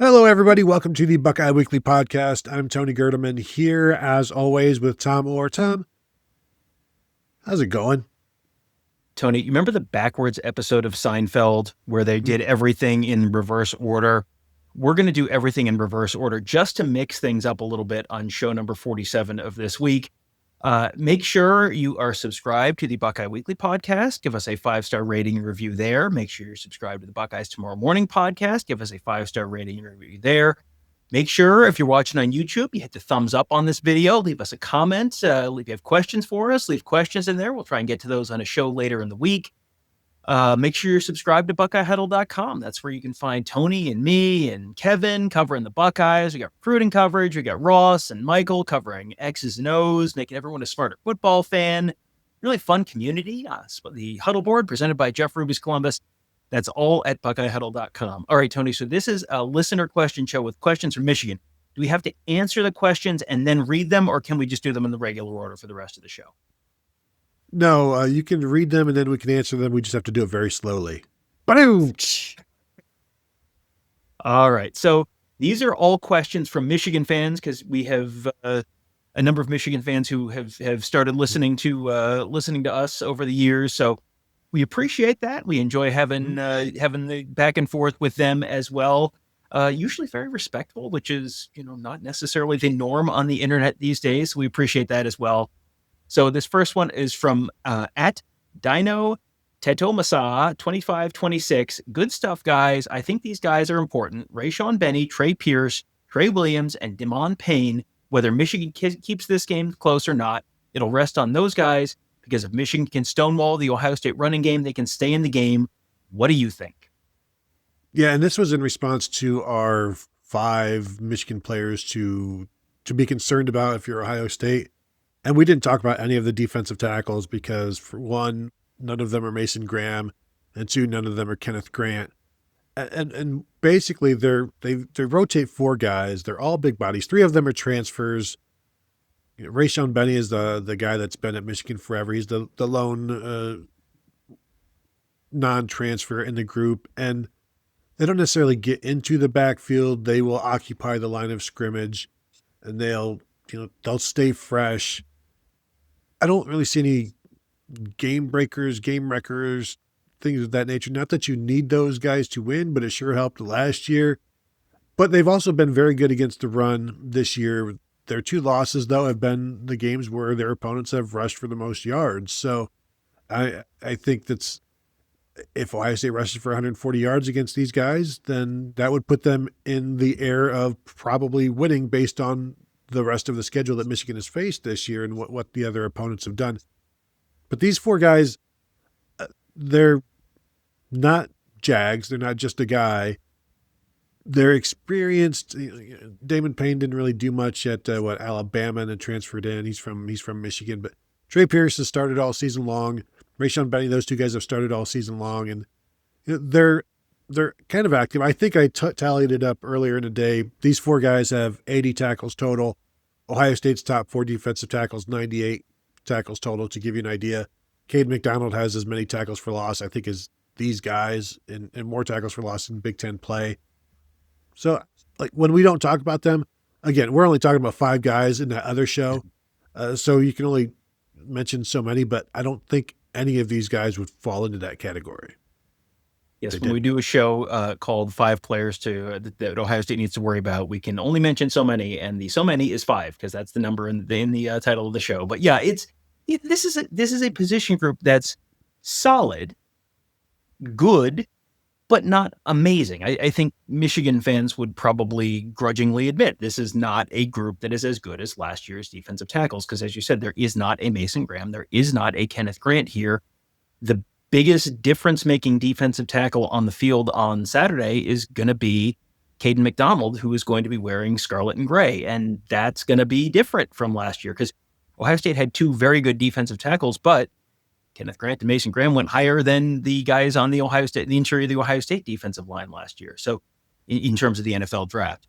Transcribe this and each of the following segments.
Hello, everybody. Welcome to the Buckeye Weekly Podcast. I'm Tony Gerdeman here, as always, with Tom Orr. Tom, how's it going? Tony, you remember the backwards episode of Seinfeld where they did everything in reverse order? We're going to do everything in reverse order just to mix things up a little bit on show number 47 of this week. Make sure you are subscribed to the Buckeye Weekly Podcast. Give us a 5-star rating and review there. Make sure you're subscribed to the Buckeyes Tomorrow Morning Podcast. Give us a 5-star rating and review there. Make sure if you're watching on YouTube, you hit the thumbs up on this video. Leave us a comment. If you have questions for us, leave questions in there. We'll try and get to those on a show later in the week. Make sure you're subscribed to BuckeyeHuddle.com. That's where you can find Tony and me and Kevin covering the Buckeyes. We got recruiting coverage. We got Ross and Michael covering X's and O's, making everyone a smarter football fan. Really fun community. The Huddle board presented by Jeff Ruby's Columbus. That's all at BuckeyeHuddle.com. All right, Tony. So this is a listener question show with questions from Michigan. Do we have to answer the questions and then read them, or can we just do them in the regular order for the rest of the show? No, you can read them and then we can answer them. We just have to do it very slowly. All right. So these are all questions from Michigan fans because we have a number of Michigan fans who have started listening to us over the years. So we appreciate that. We enjoy having the back and forth with them as well. Usually very respectful, which is not necessarily the norm on the internet these days. We appreciate that as well. So this first one is from at Dino Tetomasa 2526. Good stuff, guys. I think these guys are important. Rayshon Benny, Trey Pierce, Trey Williams, and Demond Payne. Whether Michigan keeps this game close or not, it'll rest on those guys. Because if Michigan can stonewall the Ohio State running game, they can stay in the game. What do you think? Yeah, and this was in response to our 5 Michigan players to be concerned about if you're Ohio State. And we didn't talk about any of the defensive tackles because, for one, none of them are Mason Graham, and 2, none of them are Kenneth Grant. And basically, they rotate 4 guys. They're all big bodies. 3 of them are transfers. Rayshon Benny is the guy that's been at Michigan forever. He's the lone non-transfer in the group, and they don't necessarily get into the backfield. They will occupy the line of scrimmage, and they'll stay fresh. I don't really see any game breakers, game wreckers, things of that nature. Not that you need those guys to win, but it sure helped last year. But they've also been very good against the run this year. Their 2 losses, though, have been the games where their opponents have rushed for the most yards. So I think that's, if Ohio State rushes for 140 yards against these guys, then that would put them in the air of probably winning based on the rest of the schedule that Michigan has faced this year and what the other opponents have done. But these 4 guys, they're not Jags. They're not just a guy. They're experienced. Damon Payne didn't really do much at Alabama and then transferred in. He's from Michigan, but Trey Pierce has started all season long. Rayshon Benny, those 2 guys have started all season long, and they're kind of active. I think I tallied it up earlier in the day. These 4 guys have 80 tackles total. Ohio State's top 4 defensive tackles, 98 tackles total. To give you an idea, Cade McDonald has as many tackles for loss, I think, as these guys, and more tackles for loss in Big Ten play. So, when we don't talk about them, again, we're only talking about 5 guys in that other show. So you can only mention so many, but I don't think any of these guys would fall into that category. Yes, when we do a show called 5 players that Ohio State needs to worry about, we can only mention so many, and the so many is 5 because that's the number in the title of the show. But yeah, this is a position group that's solid, good, but not amazing. I think Michigan fans would probably grudgingly admit this is not a group that is as good as last year's defensive tackles because, as you said, there is not a Mason Graham. There is not a Kenneth Grant here. The biggest difference-making defensive tackle on the field on Saturday is going to be Caden McDonald, who is going to be wearing scarlet and gray, and that's going to be different from last year because Ohio State had 2 very good defensive tackles, but Kenneth Grant and Mason Graham went higher than the guys on the interior of the Ohio State defensive line last year. So in terms of the NFL draft,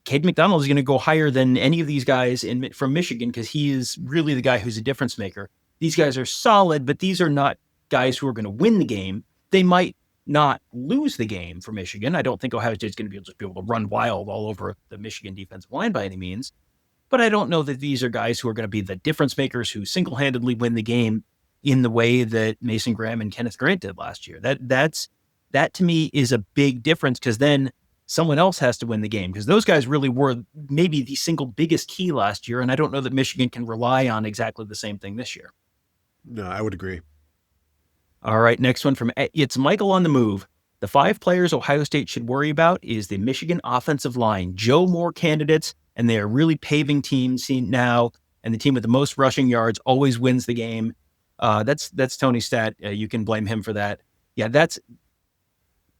Cade McDonald is going to go higher than any of these guys from Michigan because he is really the guy who's a difference maker. These guys are solid, but these are not guys who are going to win the game. They might not lose the game for Michigan. I don't think Ohio State's going to be able to run wild all over the Michigan defensive line by any means. But I don't know that these are guys who are going to be the difference makers who single-handedly win the game in the way that Mason Graham and Kenneth Grant did last year. That to me is a big difference, because then someone else has to win the game, because those guys really were maybe the single biggest key last year. And I don't know that Michigan can rely on exactly the same thing this year. No, I would agree. All right, next one from It's Michael on the Move. The 5 players Ohio State should worry about is the Michigan offensive line. Joe Moore candidates, and they are really paving teams now. And the team with the most rushing yards always wins the game. That's Tony's stat. You can blame him for that. Yeah,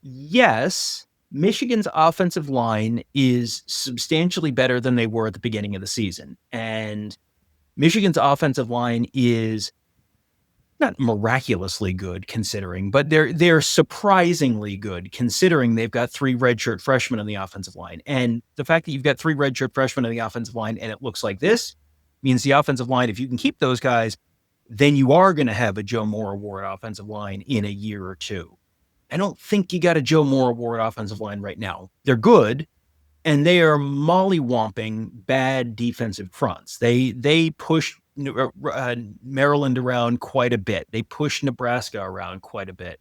yes. Michigan's offensive line is substantially better than they were at the beginning of the season, and Michigan's offensive line is not miraculously good considering, but they're surprisingly good considering they've got 3 redshirt freshmen on the offensive line. And the fact that you've got 3 redshirt freshmen on the offensive line and it looks like this means the offensive line, if you can keep those guys, then you are going to have a Joe Moore Award offensive line in a year or two. I don't think you got a Joe Moore Award offensive line right now. They're good, and they are mollywomping bad defensive fronts. They push Maryland around quite a bit. They push Nebraska around quite a bit.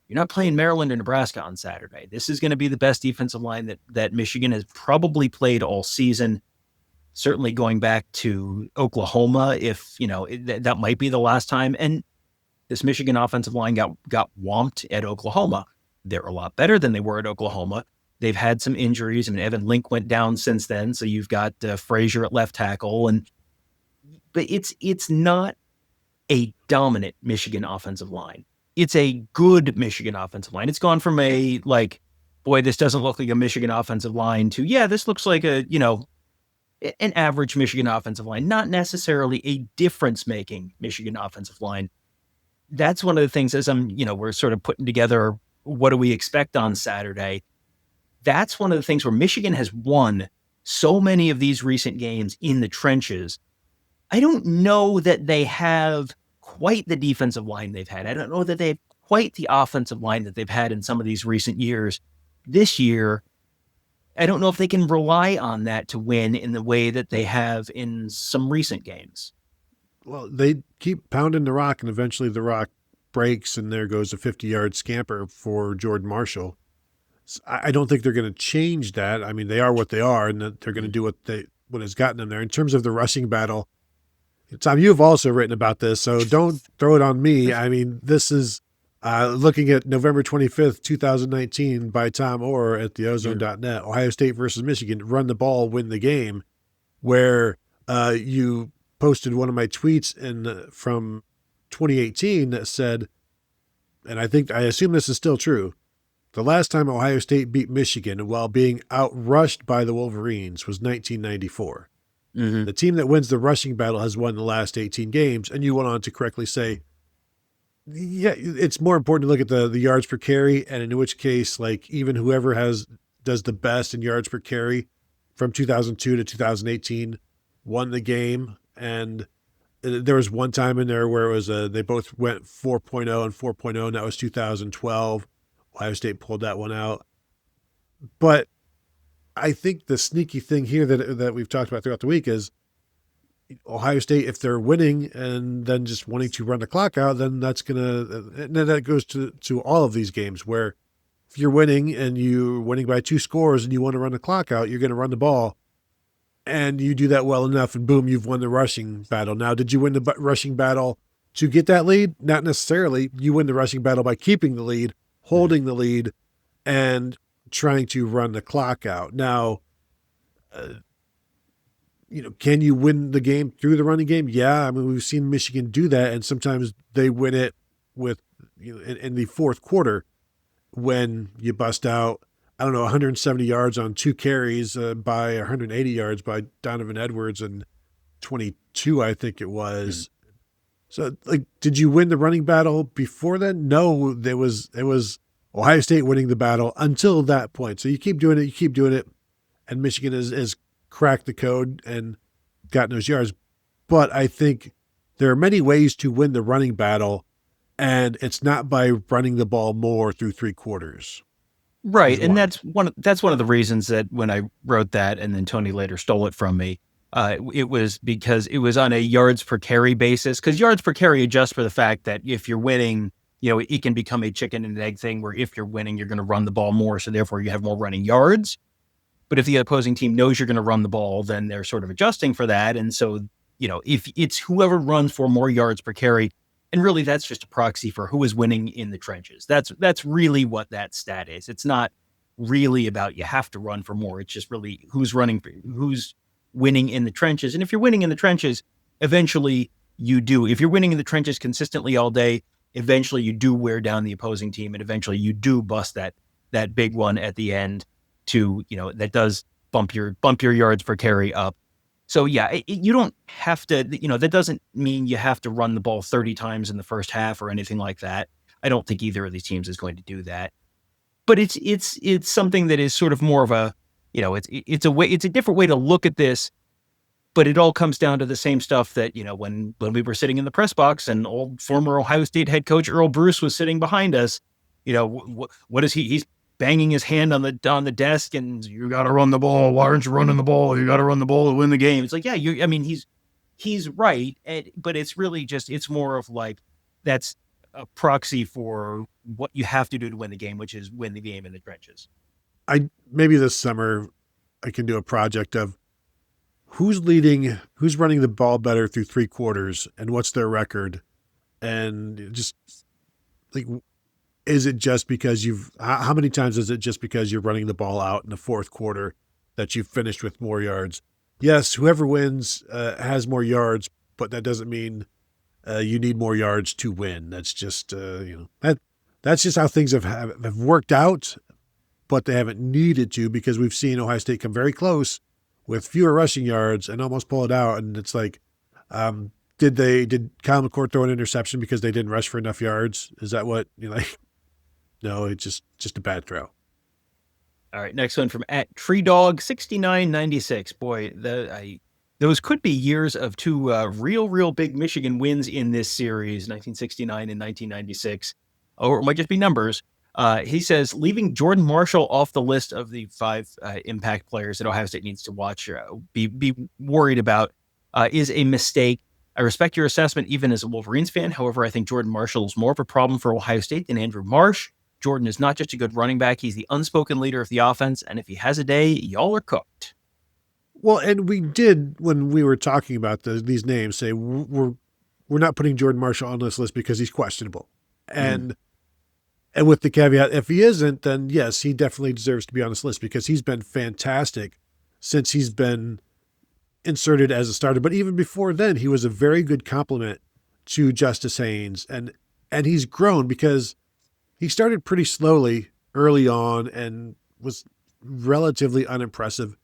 You're not playing Maryland or Nebraska on Saturday. This is going to be the best defensive line that Michigan has probably played all season. Certainly going back to Oklahoma, if that might be the last time. And this Michigan offensive line got whomped at Oklahoma. They're a lot better than they were at Oklahoma. They've had some injuries. I mean, Evan Link went down since then, so you've got Frazier at left tackle, but it's not a dominant Michigan offensive line. It's a good Michigan offensive line. It's gone from a boy, this doesn't look like a Michigan offensive line to this looks like an average Michigan offensive line, not necessarily a difference-making Michigan offensive line. That's one of the things as we're sort of putting together what do we expect on Saturday. That's one of the things where Michigan has won so many of these recent games in the trenches. I don't know that they have quite the defensive line they've had. I don't know that they have quite the offensive line that they've had in some of these recent years. This year, I don't know if they can rely on that to win in the way that they have in some recent games. Well, they keep pounding the rock, and eventually the rock breaks, and there goes a 50-yard scamper for Jordan Marshall. I don't think they're going to change that. I mean, they are what they are, and they're going to do what has gotten them there. In terms of the rushing battle, Tom, you've also written about this, so don't throw it on me. I mean, this is looking at November 25th, 2019 by Tom Orr at theozone.net, Ohio State versus Michigan, run the ball, win the game, where you posted one of my tweets from 2018 that said, and I assume this is still true, the last time Ohio State beat Michigan while being outrushed by the Wolverines was 1994. Mm-hmm. The team that wins the rushing battle has won the last 18 games, and you went on to correctly say, yeah, it's more important to look at the yards per carry, and in which case, even whoever does the best in yards per carry from 2002 to 2018 won the game. And there was one time in there where it was they both went 4.0 and 4.0, and that was 2012. Ohio State pulled that one out. But I think the sneaky thing here that we've talked about throughout the week is Ohio State, if they're winning and then just wanting to run the clock out, then that goes to all of these games where if you're winning and you're winning by 2 scores and you want to run the clock out, you're going to run the ball. And you do that well enough, and boom, you've won the rushing battle. Now, did you win the rushing battle to get that lead? Not necessarily. You win the rushing battle by keeping the lead, holding the lead, and trying to run the clock out. Now, can you win the game through the running game? Yeah, I mean, we've seen Michigan do that, and sometimes they win it with in the fourth quarter when you bust out 170 yards on 2 carries by 180 yards by Donovan Edwards and 22, I think it was. So, did you win the running battle before then? No, it was Ohio State winning the battle until that point. So you keep doing it, and Michigan has cracked the code and gotten those yards. But I think there are many ways to win the running battle, And it's not by running the ball more through three quarters. Right. Is And one. that's one of the reasons that when I wrote that and then Tony later stole it from me, it was because it was on a yards per carry basis. Because yards per carry adjust for the fact that if you're winning, it can become a chicken and egg thing where if you're winning, you're going to run the ball more. So therefore you have more running yards. But if the opposing team knows you're going to run the ball, then they're sort of adjusting for that. And so, if it's whoever runs for more yards per carry, and really that's just a proxy for who is winning in the trenches. That's really what that stat is. It's not really about you have to run for more. It's just really who's winning in the trenches. And if you're winning in the trenches, eventually you do. If you're winning in the trenches consistently all day, eventually you do wear down the opposing team, and eventually you do bust that big one at the end to, that does bump your yards per carry up. So yeah, you don't have to, that doesn't mean you have to run the ball 30 times in the first half or anything like that. I don't think either of these teams is going to do that. But it's something that is sort of more of a, it's a different way to look at this. But it all comes down to the same stuff that, when we were sitting in the press box and old former Ohio State head coach Earl Bruce was sitting behind us, what is he's banging his hand on the desk and you got to run the ball. Why aren't you running the ball? You got to run the ball to win the game. It's like, yeah, he's right. But it's really just, it's more of like, that's a proxy for what you have to do to win the game, which is win the game in the trenches. Maybe this summer I can do a project of who's running the ball better through three quarters and what's their record. And just like, is it just because how many times is it just because you're running the ball out in the fourth quarter that you've finished with more yards? Yes, whoever wins has more yards, but that doesn't mean you need more yards to win. That's just, that's just how things have worked out, but they haven't needed to because we've seen Ohio State come very close with fewer rushing yards and almost pull it out. And it's like, did Kyle McCord throw an interception because they didn't rush for enough yards? Is that what you like? No, it's just a bad throw. All right, next one from @TreeDog6996. Boy, those could be years of two real big Michigan wins in this series, 1969 and 1996, or it might just be numbers. He says, leaving Jordan Marshall off the list of the 5 impact players that Ohio State needs to watch, be worried about, is a mistake. I respect your assessment even as a Wolverines fan. However, I think Jordan Marshall is more of a problem for Ohio State than Andrew Marsh. Jordan is not just a good running back. He's the unspoken leader of the offense. And if he has a day, y'all are cooked. Well, and we did, when we were talking about these names, say we're not putting Jordan Marshall on this list because he's questionable. And with the caveat, if he isn't, then yes, he definitely deserves to be on this list because he's been fantastic since he's been inserted as a starter. But even before then, he was a very good complement to Justice Haynes. And he's grown because he started pretty slowly early on and was relatively unimpressive.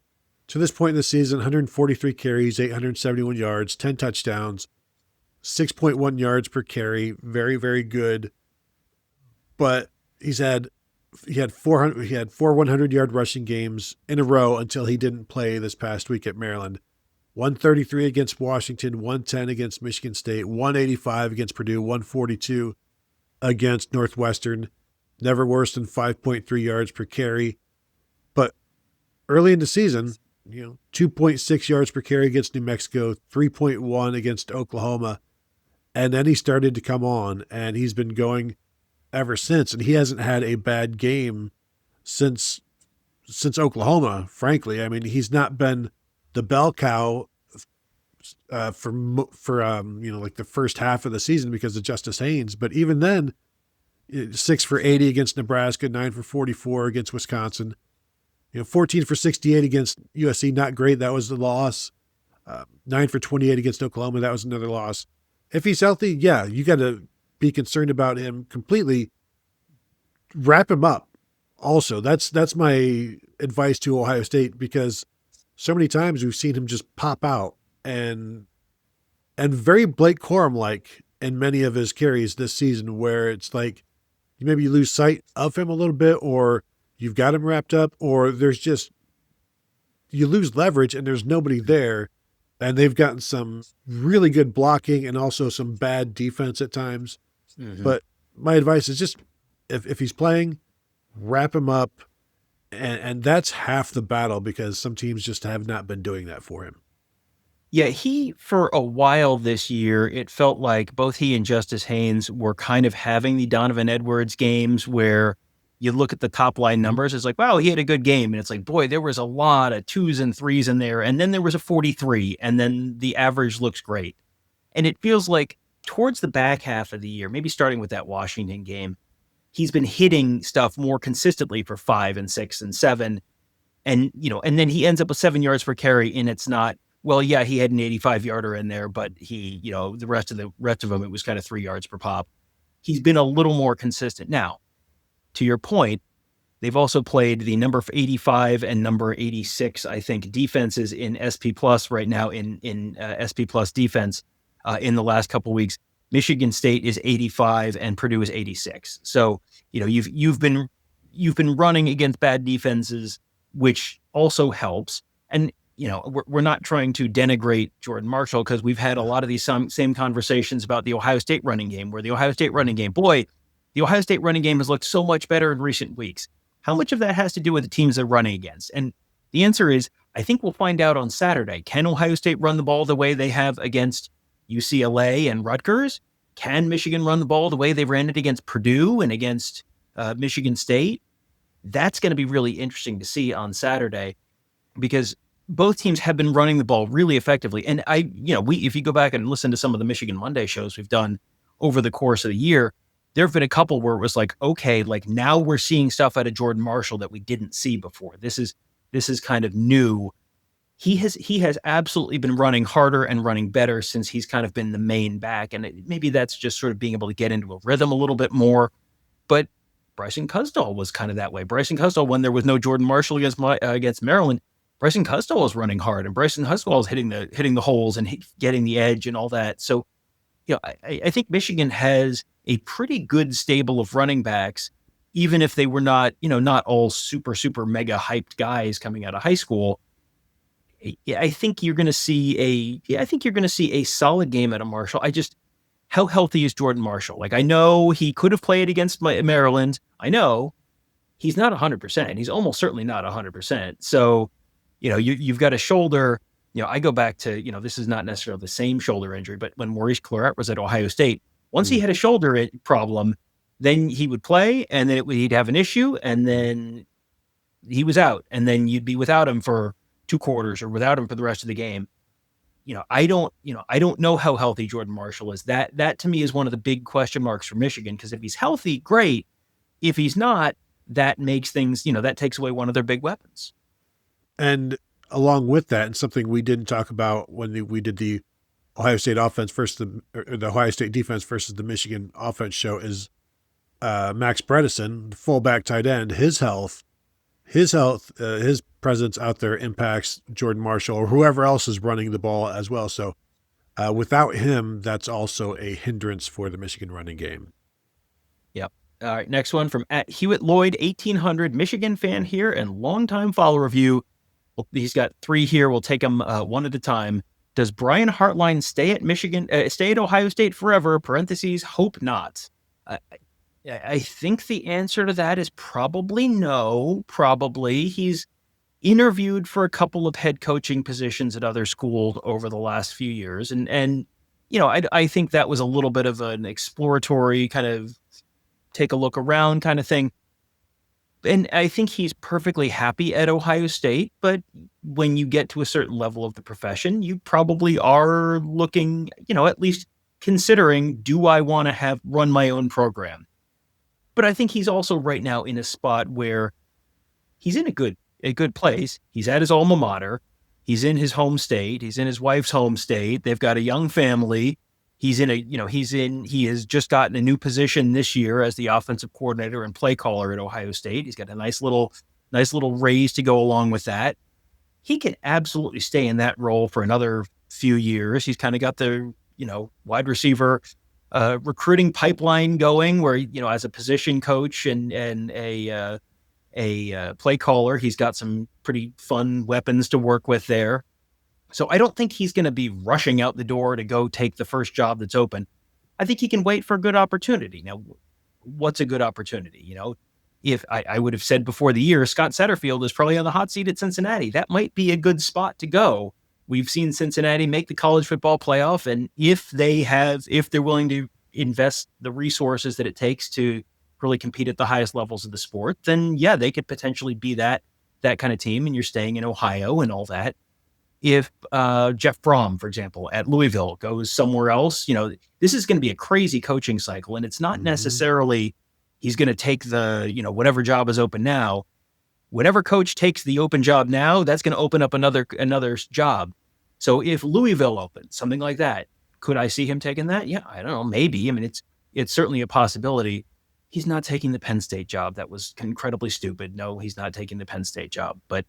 To this point in the season, 143 carries, 871 yards, 10 touchdowns, 6.1 yards per carry. Very, very good. But he had four 100-yard rushing games in a row until he didn't play this past week at Maryland. 133 against Washington, 110 against Michigan State, 185 against Purdue, 142 against Northwestern. Never worse than 5.3 yards per carry. But early in the season, 2.6 yards per carry against New Mexico, 3.1 against Oklahoma. And then he started to come on, and he's been going ever since. And he hasn't had a bad game since Oklahoma, frankly. I mean, he's not been the bell cow for like the first half of the season because of Justice Haynes. But even then, 6 for 80 against Nebraska, 9 for 44 against Wisconsin, 14 for 68 against USC. Not great. That was the loss. 9 for 28 against Oklahoma. That was another loss. If he's healthy, yeah, you got to be concerned about him completely. Wrap him up. Also, that's my advice to Ohio State because so many times we've seen him just pop out and very Blake Corum-like in many of his carries this season, where it's like you maybe lose sight of him a little bit, or you've got him wrapped up, or you lose leverage and there's nobody there. And they've gotten some really good blocking and also some bad defense at times. Hmm. But my advice is just if he's playing, wrap him up, and that's half the battle because some teams just have not been doing that for him. Yeah, for a while this year, it felt like both he and Justice Haynes were kind of having the Donovan Edwards games where you look at the top line numbers, it's like, wow, he had a good game. And it's like, boy, there was a lot of twos and threes in there. And then there was a 43, and then the average looks great. And it feels like towards the back half of the year, maybe starting with that Washington game, he's been hitting stuff more consistently for 5 and 6 and 7. And then he ends up with 7 yards per carry, and it's not, well, yeah, he had an 85-yarder in there, but the rest of them, it was kind of 3 yards per pop. He's been a little more consistent. Now, to your point, they've also played the number 85 and number 86, I think, defenses in SP Plus right now in SP Plus defense in the last couple of weeks. Michigan State is 85 and Purdue is 86. So you've been running against bad defenses, which also helps. And we're not trying to denigrate Jordan Marshall because we've had a lot of these same conversations about the Ohio State running game, where the Ohio State running game has looked so much better in recent weeks. How much of that has to do with the teams they're running against? And the answer is, I think we'll find out on Saturday. Can Ohio State run the ball the way they have against UCLA and Rutgers? Can Michigan run the ball the way they ran it against Purdue and against Michigan State? That's going to be really interesting to see on Saturday, because both teams have been running the ball really effectively. And if you go back and listen to some of the Michigan Monday shows we've done over the course of the year, there have been a couple where it was like, okay, like now we're seeing stuff out of Jordan Marshall that we didn't see before. This is kind of new. He has absolutely been running harder and running better since he's kind of been the main back. And maybe that's just sort of being able to get into a rhythm a little bit more. But Bryson Cusdall was kind of that way. Bryson Cusdall, when there was no Jordan Marshall against Maryland, Bryson Cusdall was running hard, and Bryson Cusdall was hitting the holes and getting the edge and all that. So, I think Michigan has a pretty good stable of running backs, even if they were not all super, super mega hyped guys coming out of high school. I think you're going to see a solid game out of Marshall. How healthy is Jordan Marshall? Like, I know he could have played against Maryland. I know he's not 100%. He's almost certainly not 100%. So, you've got a shoulder. I go back to, this is not necessarily the same shoulder injury, but when Maurice Clarett was at Ohio State, once he had a shoulder problem, then he would play, and then he'd have an issue, and then he was out, and then you'd be without him for 2 quarters or without him for the rest of the game. I don't know how healthy Jordan Marshall is. That to me is one of the big question marks for Michigan, because if he's healthy, great. If he's not, that makes things, that takes away one of their big weapons. And along with that, and something we didn't talk about when we did the Ohio State offense versus the Ohio State defense versus the Michigan offense show, is Max Bredesen, the fullback tight end. His presence out there impacts Jordan Marshall or whoever else is running the ball as well. So without him, that's also a hindrance for the Michigan running game. Yep. All right. Next one from @Hewitt Lloyd 1800, Michigan fan here and longtime follower of you. Well, he's got 3 here. We'll take them one at a time. Does Brian Hartline stay at Ohio State forever? Parentheses, hope not. I think the answer to that is probably no. Probably. He's interviewed for a couple of head coaching positions at other schools over the last few years. And I think that was a little bit of an exploratory kind of take a look around kind of thing. And I think he's perfectly happy at Ohio State, but when you get to a certain level of the profession, you probably are looking, at least considering, do I want to run my own program? But I think he's also right now in a spot where he's in a good place. He's at his alma mater. He's in his home state. He's in his wife's home state. They've got a young family. He has just gotten a new position this year as the offensive coordinator and play caller at Ohio State. He's got a nice little raise to go along with that. He can absolutely stay in that role for another few years. He's kind of got the, wide receiver recruiting pipeline going where, as a position coach and a play caller, he's got some pretty fun weapons to work with there. So I don't think he's going to be rushing out the door to go take the first job that's open. I think he can wait for a good opportunity. Now, what's a good opportunity? If I would have said before the year, Scott Satterfield is probably on the hot seat at Cincinnati. That might be a good spot to go. We've seen Cincinnati make the college football playoff, and if they're willing to invest the resources that it takes to really compete at the highest levels of the sport, then yeah, they could potentially be that kind of team. And you're staying in Ohio and all that. If Jeff Brom, for example, at Louisville goes somewhere else, this is going to be a crazy coaching cycle, and it's not Hmm. necessarily he's going to take the whatever job is open now. Whatever coach takes the open job now, that's going to open up another job. So if Louisville opens, something like that, could I see him taking that? Yeah, I don't know, maybe. I mean, it's certainly a possibility. He's not taking the Penn State job. That was incredibly stupid. No, he's not taking the Penn State job. But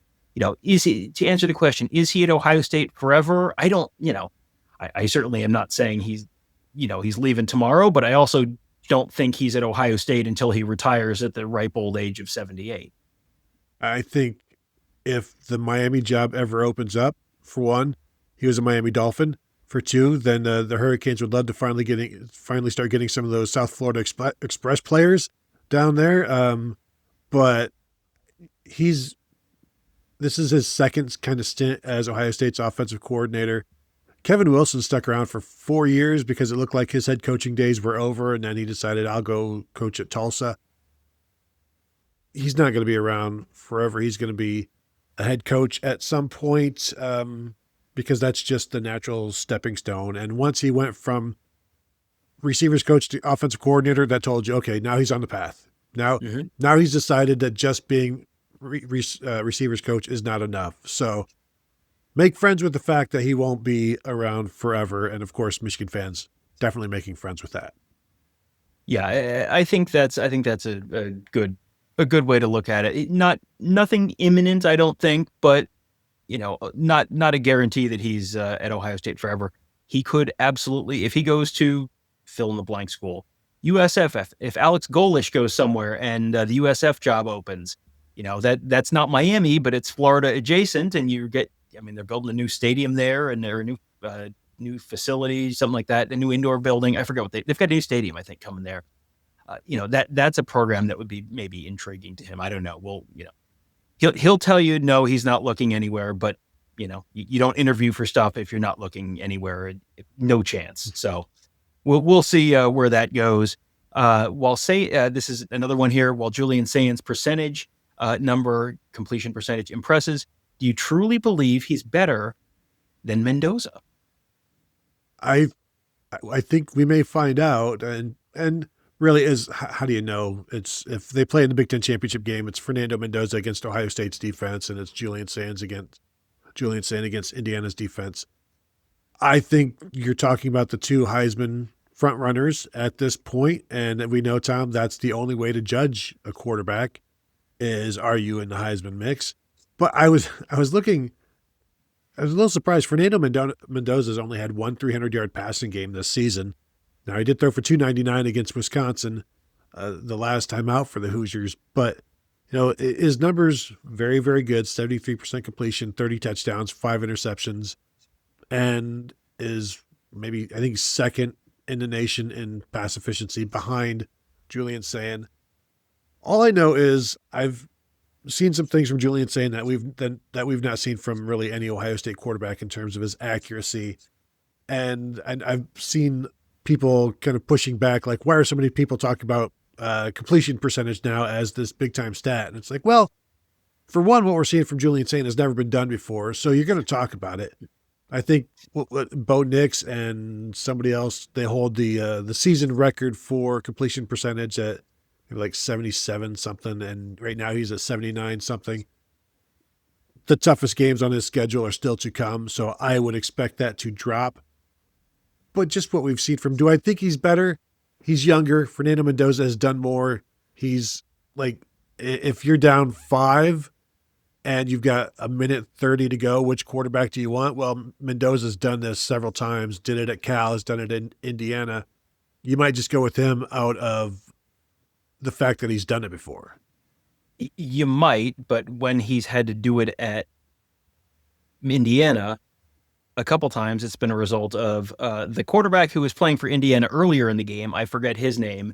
is he, to answer the question, is he at Ohio State forever? I don't, I certainly am not saying he's leaving tomorrow, but I also don't think he's at Ohio State until he retires at the ripe old age of 78. I think if the Miami job ever opens up, for one, he was a Miami Dolphin. For two, then the Hurricanes would love to finally start getting some of those South Florida Express players down there. But he's this is his second kind of stint as Ohio State's offensive coordinator. Kevin Wilson stuck around for 4 years because it looked like his head coaching days were over, and then he decided I'll go coach at Tulsa. He's not going to be around forever. He's going to be a head coach at some point, because that's just the natural stepping stone. And once he went from receivers coach to offensive coordinator, that told you, okay, now he's on the path. Now, Mm-hmm. now he's decided that just being receivers coach is not enough. So make friends with the fact that he won't be around forever. And of course, Michigan fans definitely making friends with that. Yeah, I think that's a good way to look at it. Nothing imminent, I don't think, but not a guarantee that he's at Ohio State forever. He could absolutely, if he goes to fill in the blank school, USF. If Alex Golish goes somewhere and the USF job opens, that's not Miami, but it's Florida adjacent, and I mean, they're building a new stadium there, and they're a new facility, something like that, a new indoor building. I forget what they've got a new stadium, I think, coming there. That's a program that would be maybe intriguing to him. I don't know. Well, he'll tell you no, he's not looking anywhere, but you don't interview for stuff if you're not looking anywhere. No chance. So we'll see where that goes. This is another one here. While Julian Sain's percentage completion percentage impresses, do you truly believe he's better than Mendoza? I I think we may find out, and really is how do you know? It's if they play in the Big Ten championship game, it's Fernando Mendoza against Ohio State's defense, and it's Julian Sain against Indiana's defense. I think you're talking about the two Heisman front runners at this point, and we know, Tom, that's the only way to judge a quarterback is are you in the Heisman mix? But I was looking. I was a little surprised. Fernando Mendoza's only had one 300-yard passing game this season. Now, he did throw for 299 against Wisconsin the last time out for the Hoosiers, but his numbers very, very good. 73% completion, 30 touchdowns, 5 interceptions, and is maybe I think second in the nation in pass efficiency behind Julian Sain. All I know is I've seen some things from Julian Sain that we've not seen from really any Ohio State quarterback in terms of his accuracy, and I've seen people kind of pushing back, like, why are so many people talking about completion percentage now as this big time stat? And it's like, well, for one, what we're seeing from Julian Sain has never been done before, so you're going to talk about it. I think what Bo Nix and somebody else, they hold the season record for completion percentage at like 77 something, and right now he's at 79 something. The toughest games on his schedule are still to come, so I would expect that to drop. But just what we've seen from, do I think he's better? He's younger. Fernando Mendoza has done more. He's like, if you're down 5 and you've got a minute 30 to go, which quarterback do you want? Well, Mendoza's done this several times, did it at Cal, has done it in Indiana. You might just go with him out of the fact that he's done it before. You might, but when he's had to do it at Indiana, a couple times, it's been a result of the quarterback who was playing for Indiana earlier in the game. I forget his name.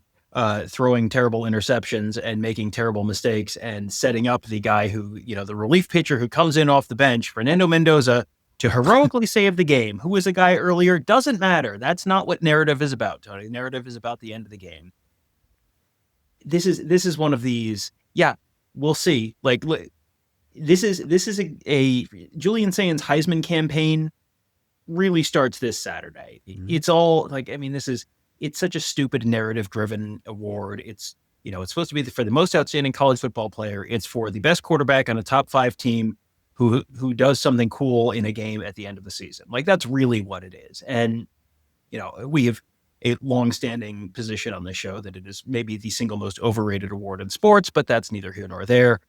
Throwing terrible interceptions and making terrible mistakes and setting up the guy who, the relief pitcher who comes in off the bench, Fernando Mendoza, to heroically save the game. Who was the guy earlier? Doesn't matter. That's not what narrative is about, Tony. Narrative is about the end of the game. This is one of these. Yeah, we'll see. Like, this is a Julian Saint's Heisman campaign really starts this Saturday. It's all like, it's such a stupid narrative driven award. It's supposed to be for the most outstanding college football player. It's for the best quarterback on a top 5 team who does something cool in a game at the end of the season. Like, that's really what it is. And, we have a long-standing position on this show that it is maybe the single most overrated award in sports, but that's neither here nor there.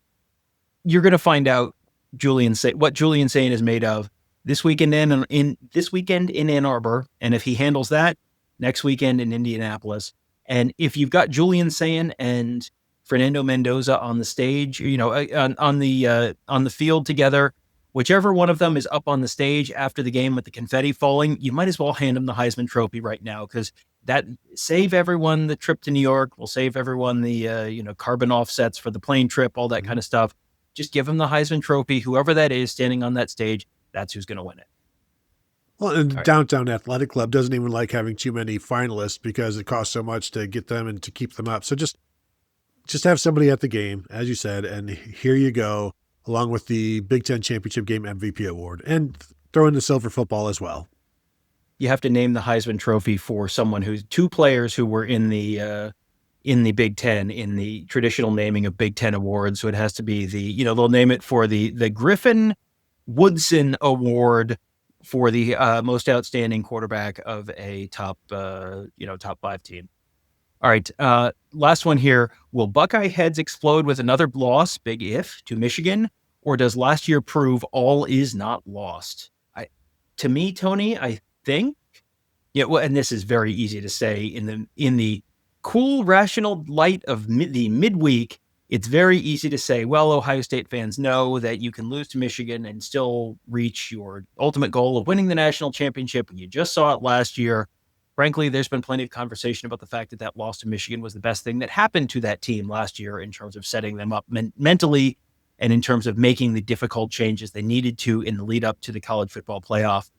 You're going to find out what Julian Saint is made of this weekend in Ann Arbor. And if he handles that, next weekend in Indianapolis. And if you've got Julian Saint and Fernando Mendoza on the stage, on the field together, whichever one of them is up on the stage after the game with the confetti falling, you might as well hand him the Heisman Trophy right now, because that save everyone the trip to New York. Will save everyone the carbon offsets for the plane trip, all that kind of stuff. Just give him the Heisman Trophy. Whoever that is standing on that stage, that's who's going to win it. Well, and the Downtown Athletic Club doesn't even like having too many finalists because it costs so much to get them and to keep them up. So just have somebody at the game, as you said, and here you go, along with the Big Ten Championship Game MVP award, and throw in the silver football as well. You have to name the Heisman Trophy for two players who were in the Big Ten, in the traditional naming of Big Ten awards. So it has to be they'll name it for the Griffin Woodson Award for the most outstanding quarterback of a top 5 team. All right, last one here. Will Buckeye heads explode with another loss, big if, to Michigan, or does last year prove all is not lost? To me, Tony, I think, and this is very easy to say in the cool, rational light of the midweek. It's very easy to say, well, Ohio State fans know that you can lose to Michigan and still reach your ultimate goal of winning the national championship. You just saw it last year. Frankly, there's been plenty of conversation about the fact that loss to Michigan was the best thing that happened to that team last year in terms of setting them up mentally and in terms of making the difficult changes they needed to in the lead up to the college football playoff.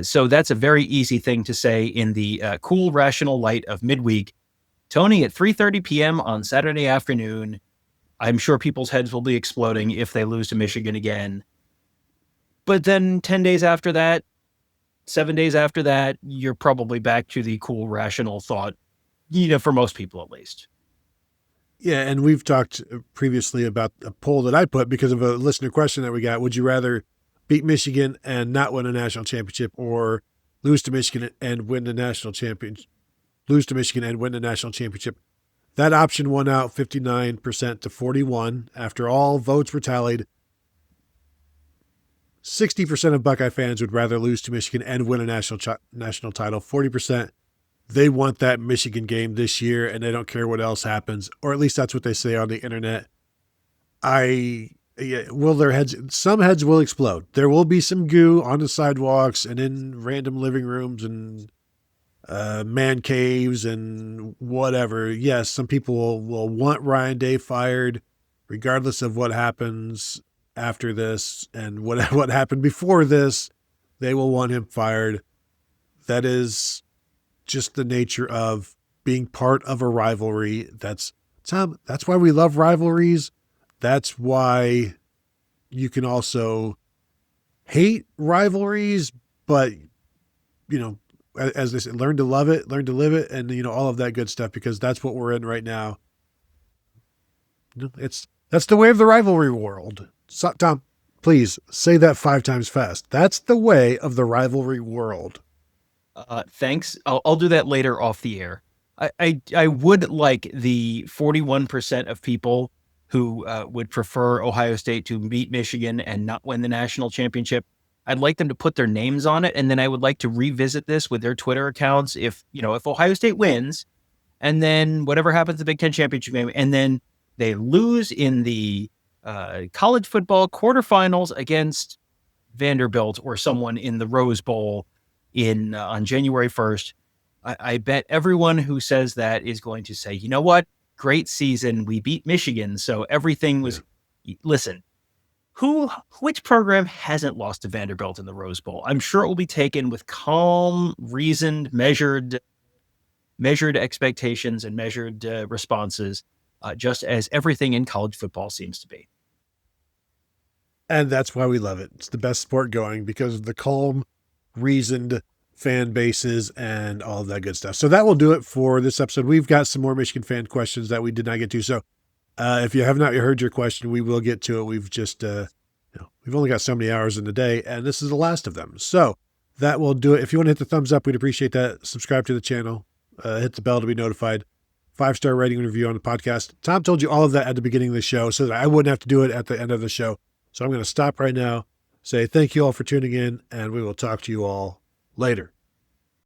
So that's a very easy thing to say in the cool, rational light of midweek. Tony, at 3:30 p.m. on Saturday afternoon, I'm sure people's heads will be exploding if they lose to Michigan again. But then 10 days after that, 7 days after that, you're probably back to the cool, rational thought, for most people at least. Yeah, and we've talked previously about a poll that I put because of a listener question that we got. Would you rather beat Michigan and not win a national championship, or lose to Michigan and win the national championship? Lose to Michigan and win the national championship. That option won out 59% to 41%. After all votes were tallied, 60% of Buckeye fans would rather lose to Michigan and win a national title. 40%, they want that Michigan game this year and they don't care what else happens, or at least that's what they say on the internet. Some heads will explode. There will be some goo on the sidewalks and in random living rooms and man caves and whatever. Yes, some people will want Ryan Day fired regardless of what happens after this and what happened before this. They will want him fired. That is just the nature of being part of a rivalry. That's why we love rivalries. That's why you can also hate rivalries, but as they say, learn to love it, learn to live it, and all of that good stuff, because that's what we're in right now. That's the way of the rivalry world. So, Tom, please say that 5 times fast. That's the way of the rivalry world. Thanks. I'll do that later off the air. I would like the 41% of people who would prefer Ohio State to beat Michigan and not win the national championship. I'd like them to put their names on it, and then I would like to revisit this with their Twitter accounts. If Ohio State wins, and then whatever happens to the Big Ten championship game, and then they lose in the college football quarterfinals against Vanderbilt or someone in the Rose Bowl on January 1st, I bet everyone who says that is going to say, you know what? Great season. We beat Michigan. So everything was, listen, which program hasn't lost to Vanderbilt in the Rose Bowl? I'm sure it will be taken with calm, reasoned, measured expectations and measured responses, just as everything in college football seems to be. And that's why we love it. It's the best sport going because of the calm, reasoned fan bases and all of that good stuff. So that will do it for this episode. We've got some more Michigan fan questions that we did not get to. So if you have not heard your question, we will get to it. We've just, we've only got so many hours in the day, and this is the last of them. So that will do it. If you want to hit the thumbs up, we'd appreciate that. Subscribe to the channel, hit the bell to be notified. 5-star rating and review on the podcast. Tom told you all of that at the beginning of the show so that I wouldn't have to do it at the end of the show. So I'm going to stop right now, say thank you all for tuning in, and we will talk to you all later.